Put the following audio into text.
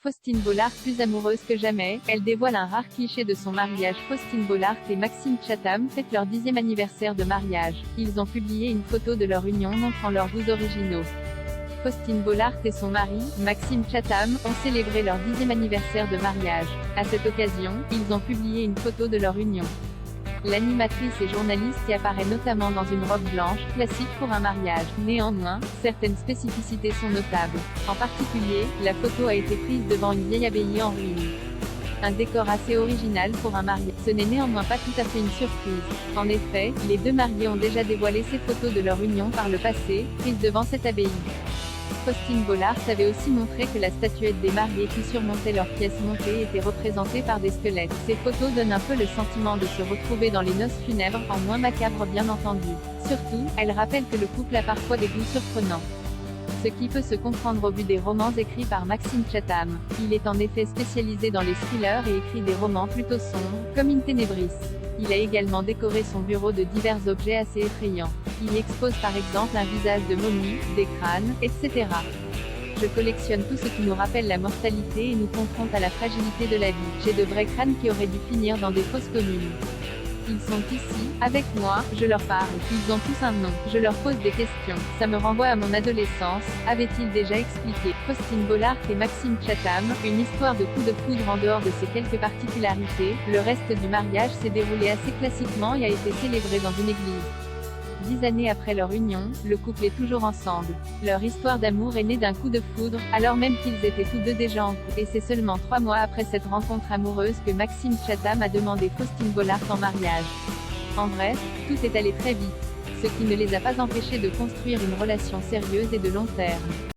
Faustine Bollaert plus amoureuse que jamais, elle dévoile un rare cliché de son mariage. Faustine Bollaert et Maxime Chatham fêtent leur 10e anniversaire de mariage. Ils ont publié une photo de leur union montrant leurs goûts originaux. Faustine Bollaert et son mari, Maxime Chatham, ont célébré leur 10e anniversaire de mariage. À cette occasion, ils ont publié une photo de leur union. L'animatrice et journaliste y apparaît notamment dans une robe blanche, classique pour un mariage. Néanmoins, certaines spécificités sont notables. En particulier, la photo a été prise devant une vieille abbaye en ruine. Un décor assez original pour un mariage. Ce n'est néanmoins pas tout à fait une surprise. En effet, les deux mariés ont déjà dévoilé ces photos de leur union par le passé, prises devant cette abbaye. Faustine Bollaert avait aussi montré que la statuette des mariés qui surmontait leur pièce montée était représentée par des squelettes. Ces photos donnent un peu le sentiment de se retrouver dans les noces funèbres, en moins macabre bien entendu. Surtout, elles rappellent que le couple a parfois des goûts surprenants. Ce qui peut se comprendre au vu des romans écrits par Maxime Chatham. Il est en effet spécialisé dans les thrillers et écrit des romans plutôt sombres, comme In Tenebris. Il a également décoré son bureau de divers objets assez effrayants. Il y expose par exemple un visage de momie, des crânes, etc. Je collectionne tout ce qui nous rappelle la mortalité et nous confronte à la fragilité de la vie. J'ai de vrais crânes qui auraient dû finir dans des fosses communes. Ils sont ici, avec moi, je leur parle. Ils ont tous un nom. Je leur pose des questions. Ça me renvoie à mon adolescence, avait-il déjà expliqué. Faustine Bollaert et Maxime Chatham, une histoire de coup de foudre en dehors de ces quelques particularités. Le reste du mariage s'est déroulé assez classiquement et a été célébré dans une église. 10 années après leur union, le couple est toujours ensemble. Leur histoire d'amour est née d'un coup de foudre, alors même qu'ils étaient tous deux déjà en couple. Et c'est seulement 3 mois après cette rencontre amoureuse que Maxime Chatham a demandé Faustine Bollaert en mariage. En bref, tout est allé très vite. Ce qui ne les a pas empêchés de construire une relation sérieuse et de long terme.